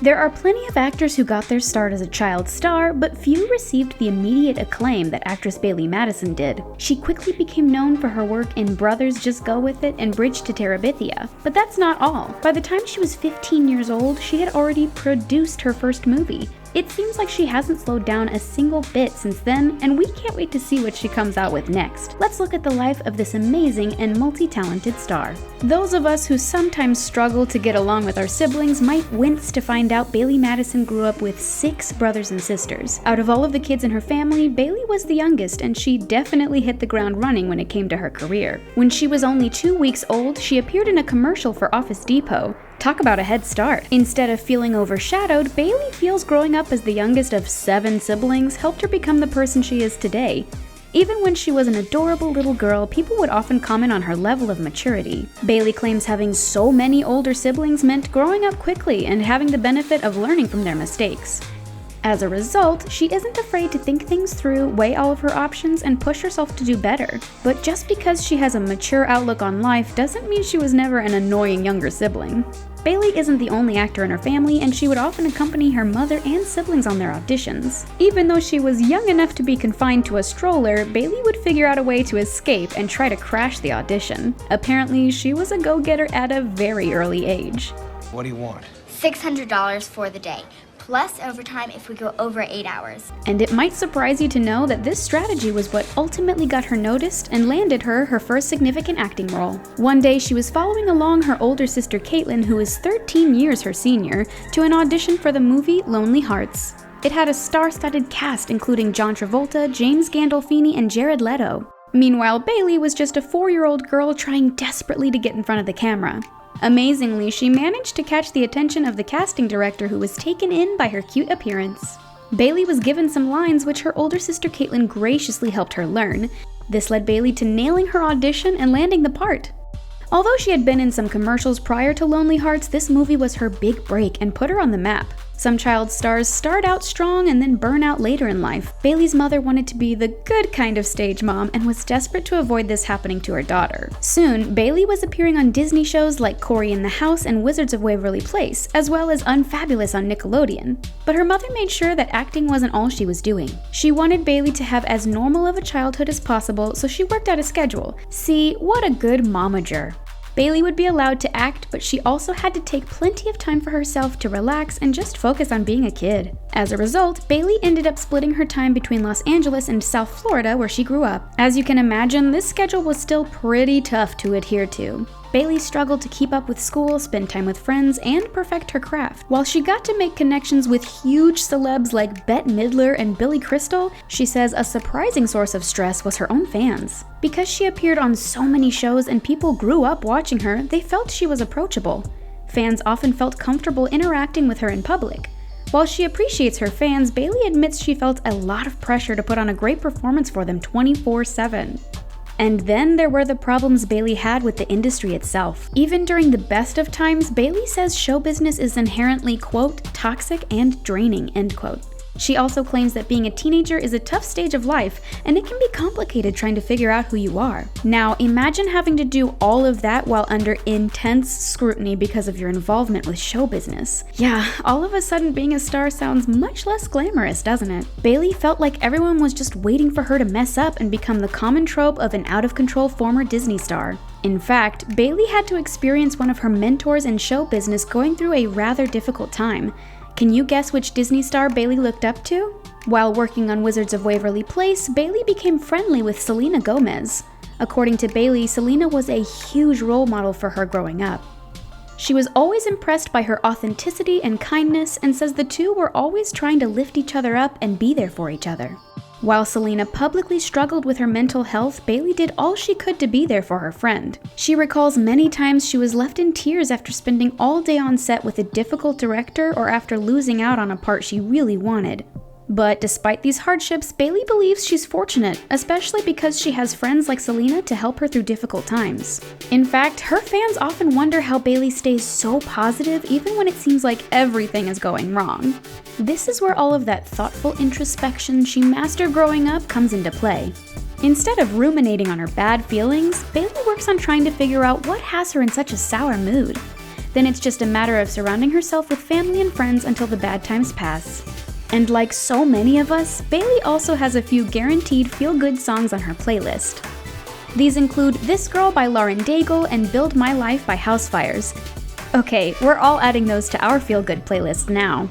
There are plenty of actors who got their start as a child star, but few received the immediate acclaim that actress Bailee Madison did. She quickly became known for her work in Brothers Just Go With It and Bridge to Terabithia. But that's not all. By the time she was 15 years old, she had already produced her first movie. It seems like she hasn't slowed down a single bit since then, and we can't wait to see what she comes out with next. Let's look at the life of this amazing and multi-talented star. Those of us who sometimes struggle to get along with our siblings might wince to find out Bailee Madison grew up with 6 brothers and sisters. Out of all of the kids in her family, Bailee was the youngest, and she definitely hit the ground running when it came to her career. When she was only 2 weeks old, she appeared in a commercial for Office Depot. Talk about a head start. Instead of feeling overshadowed, Bailee feels growing up as the youngest of 7 siblings helped her become the person she is today. Even when she was an adorable little girl, people would often comment on her level of maturity. Bailee claims having so many older siblings meant growing up quickly and having the benefit of learning from their mistakes. As a result, she isn't afraid to think things through, weigh all of her options, and push herself to do better. But just because she has a mature outlook on life doesn't mean she was never an annoying younger sibling. Bailee isn't the only actor in her family, and she would often accompany her mother and siblings on their auditions. Even though she was young enough to be confined to a stroller, Bailee would figure out a way to escape and try to crash the audition. Apparently, she was a go-getter at a very early age. What do you want? $600 for the day, plus overtime if we go over 8 hours. And it might surprise you to know that this strategy was what ultimately got her noticed and landed her first significant acting role. One day she was following along her older sister Caitlin, who is 13 years her senior, to an audition for the movie Lonely Hearts. It had a star-studded cast including John Travolta, James Gandolfini, and Jared Leto. Meanwhile, Bailee was just a 4-year-old girl trying desperately to get in front of the camera. Amazingly, she managed to catch the attention of the casting director, who was taken in by her cute appearance. Bailee was given some lines which her older sister Caitlin graciously helped her learn. This led Bailee to nailing her audition and landing the part. Although she had been in some commercials prior to Lonely Hearts, this movie was her big break and put her on the map. Some child stars start out strong and then burn out later in life. Bailee's mother wanted to be the good kind of stage mom and was desperate to avoid this happening to her daughter. Soon, Bailee was appearing on Disney shows like Cory in the House and Wizards of Waverly Place, as well as Unfabulous on Nickelodeon. But her mother made sure that acting wasn't all she was doing. She wanted Bailee to have as normal of a childhood as possible, so she worked out a schedule. See, what a good momager. Bailee would be allowed to act, but she also had to take plenty of time for herself to relax and just focus on being a kid. As a result, Bailee ended up splitting her time between Los Angeles and South Florida, where she grew up. As you can imagine, this schedule was still pretty tough to adhere to. Bailee struggled to keep up with school, spend time with friends, and perfect her craft. While she got to make connections with huge celebs like Bette Midler and Billy Crystal, she says a surprising source of stress was her own fans. Because she appeared on so many shows and people grew up watching her, they felt she was approachable. Fans often felt comfortable interacting with her in public. While she appreciates her fans, Bailee admits she felt a lot of pressure to put on a great performance for them 24/7. And then there were the problems Bailee had with the industry itself. Even during the best of times, Bailee says show business is inherently, quote, toxic and draining, end quote. She also claims that being a teenager is a tough stage of life, and it can be complicated trying to figure out who you are. Now, imagine having to do all of that while under intense scrutiny because of your involvement with show business. Yeah, all of a sudden being a star sounds much less glamorous, doesn't it? Bailee felt like everyone was just waiting for her to mess up and become the common trope of an out-of-control former Disney star. In fact, Bailee had to experience one of her mentors in show business going through a rather difficult time. Can you guess which Disney star Bailee looked up to? While working on Wizards of Waverly Place, Bailee became friendly with Selena Gomez. According to Bailee, Selena was a huge role model for her growing up. She was always impressed by her authenticity and kindness, and says the two were always trying to lift each other up and be there for each other. While Selena publicly struggled with her mental health, Bailee did all she could to be there for her friend. She recalls many times she was left in tears after spending all day on set with a difficult director or after losing out on a part she really wanted. But despite these hardships, Bailee believes she's fortunate, especially because she has friends like Selena to help her through difficult times. In fact, her fans often wonder how Bailee stays so positive even when it seems like everything is going wrong. This is where all of that thoughtful introspection she mastered growing up comes into play. Instead of ruminating on her bad feelings, Bailee works on trying to figure out what has her in such a sour mood. Then it's just a matter of surrounding herself with family and friends until the bad times pass. And like so many of us, Bailey also has a few guaranteed feel-good songs on her playlist. These include This Girl by Lauren Daigle and Build My Life by Housefires. Okay, we're all adding those to our feel-good playlist now.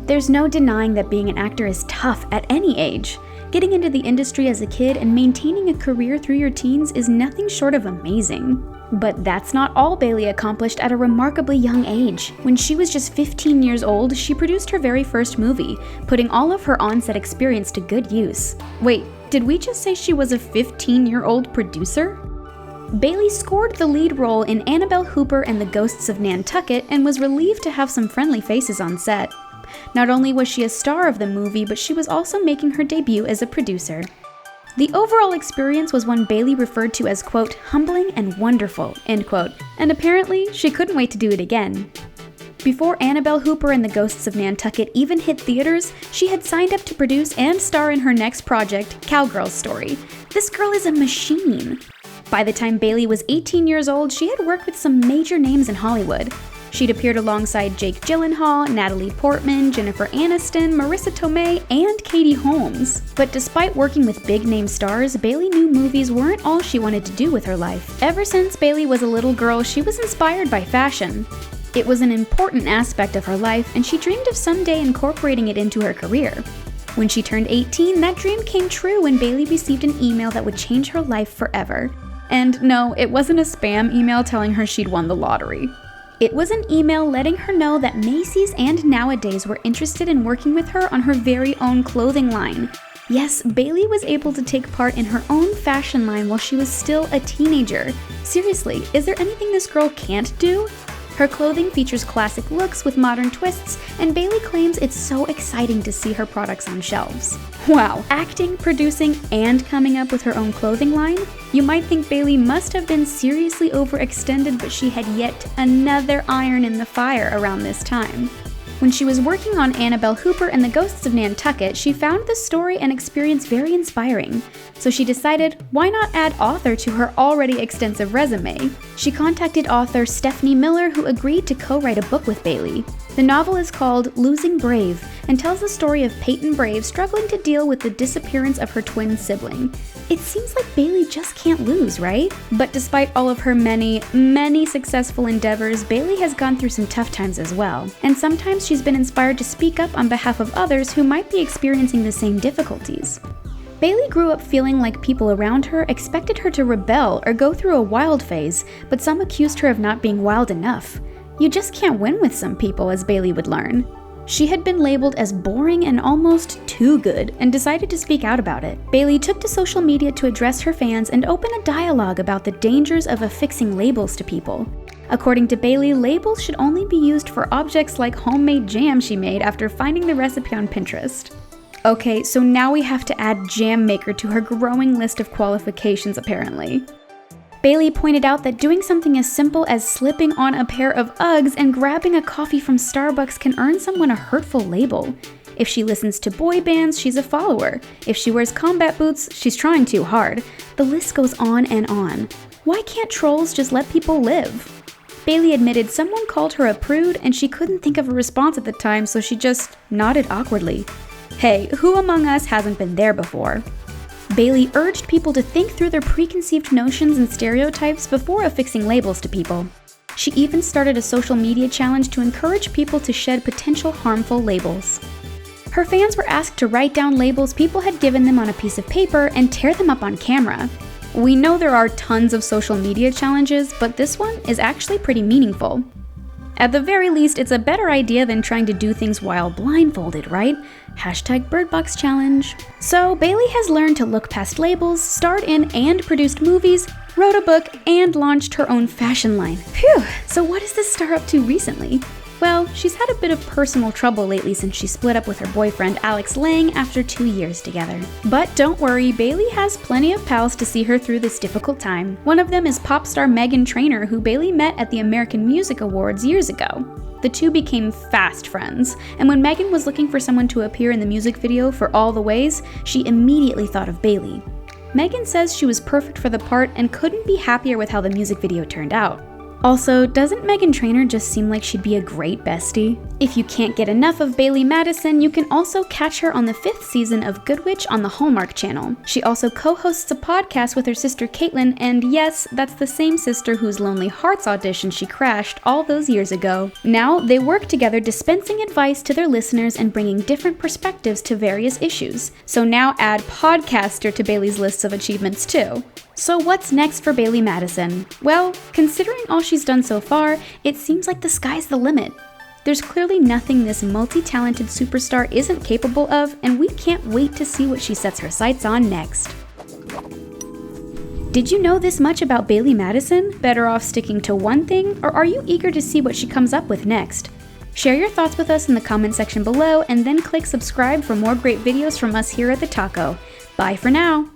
There's no denying that being an actor is tough at any age. Getting into the industry as a kid and maintaining a career through your teens is nothing short of amazing. But that's not all Bailey accomplished at a remarkably young age. When she was just 15 years old, she produced her very first movie, putting all of her on-set experience to good use. Wait, did we just say she was a 15-year-old producer? Bailey scored the lead role in Annabelle Hooper and the Ghosts of Nantucket and was relieved to have some friendly faces on set. Not only was she a star of the movie, but she was also making her debut as a producer. The overall experience was one Bailey referred to as, quote, humbling and wonderful, end quote, and apparently she couldn't wait to do it again. Before Annabelle Hooper and the Ghosts of Nantucket even hit theaters, she had signed up to produce and star in her next project, Cowgirl Story. This girl is a machine. By the time Bailey was 18 years old, she had worked with some major names in Hollywood. She'd appeared alongside Jake Gyllenhaal, Natalie Portman, Jennifer Aniston, Marissa Tomei, and Katie Holmes. But despite working with big-name stars, Bailey knew movies weren't all she wanted to do with her life. Ever since Bailey was a little girl, she was inspired by fashion. It was an important aspect of her life, and she dreamed of someday incorporating it into her career. When she turned 18, that dream came true when Bailey received an email that would change her life forever. And no, it wasn't a spam email telling her she'd won the lottery. It was an email letting her know that Macy's and Nowadays were interested in working with her on her very own clothing line. Yes, Bailey was able to take part in her own fashion line while she was still a teenager. Seriously, is there anything this girl can't do? Her clothing features classic looks with modern twists, and Bailey claims it's so exciting to see her products on shelves. Wow, acting, producing, and coming up with her own clothing line? You might think Bailey must have been seriously overextended, but she had yet another iron in the fire around this time. When she was working on Annabelle Hooper and the Ghosts of Nantucket, she found the story and experience very inspiring. So she decided, why not add author to her already extensive resume? She contacted author Stephanie Miller, who agreed to co-write a book with Bailey. The novel is called Losing Brave and tells the story of Peyton Brave struggling to deal with the disappearance of her twin sibling. It seems like Bailey just can't lose, right? But despite all of her many successful endeavors, Bailey has gone through some tough times as well. And sometimes she's been inspired to speak up on behalf of others who might be experiencing the same difficulties. Bailey grew up feeling like people around her expected her to rebel or go through a wild phase, but some accused her of not being wild enough. You just can't win with some people, as Bailey would learn. She had been labeled as boring and almost too good and decided to speak out about it. Bailey took to social media to address her fans and open a dialogue about the dangers of affixing labels to people. According to Bailey, labels should only be used for objects like homemade jam she made after finding the recipe on Pinterest. Okay, so now we have to add jam maker to her growing list of qualifications apparently. Bailey pointed out that doing something as simple as slipping on a pair of Uggs and grabbing a coffee from Starbucks can earn someone a hurtful label. If she listens to boy bands, she's a follower. If she wears combat boots, she's trying too hard. The list goes on and on. Why can't trolls just let people live? Bailey admitted someone called her a prude and she couldn't think of a response at the time, so she just nodded awkwardly. Hey, who among us hasn't been there before? Bailey urged people to think through their preconceived notions and stereotypes before affixing labels to people. She even started a social media challenge to encourage people to shed potential harmful labels. Her fans were asked to write down labels people had given them on a piece of paper and tear them up on camera. We know there are tons of social media challenges, but this one is actually pretty meaningful. At the very least, it's a better idea than trying to do things while blindfolded, right? #BirdBoxChallenge. So Bailey has learned to look past labels, starred in and produced movies, wrote a book, and launched her own fashion line. Phew! So what is this star up to recently? Well, she's had a bit of personal trouble lately since she split up with her boyfriend Alex Lang after 2 years together. But don't worry, Bailey has plenty of pals to see her through this difficult time. One of them is pop star Meghan Trainor, who Bailey met at the American Music Awards years ago. The two became fast friends, and when Meghan was looking for someone to appear in the music video for All the Ways, she immediately thought of Bailey. Meghan says she was perfect for the part and couldn't be happier with how the music video turned out. Also, doesn't Meghan Trainor just seem like she'd be a great bestie? If you can't get enough of Bailee Madison, you can also catch her on the 5th season of Good Witch on the Hallmark Channel. She also co-hosts a podcast with her sister Caitlyn, and yes, that's the same sister whose Lonely Hearts audition she crashed all those years ago. Now, they work together dispensing advice to their listeners and bringing different perspectives to various issues. So now add podcaster to Bailee's list of achievements too. So what's next for Bailee Madison? Well, considering all she's done so far, it seems like the sky's the limit. There's clearly nothing this multi-talented superstar isn't capable of, and we can't wait to see what she sets her sights on next. Did you know this much about Bailee Madison? Better off sticking to one thing, or are you eager to see what she comes up with next? Share your thoughts with us in the comment section below, and then click subscribe for more great videos from us here at The Taco. Bye for now!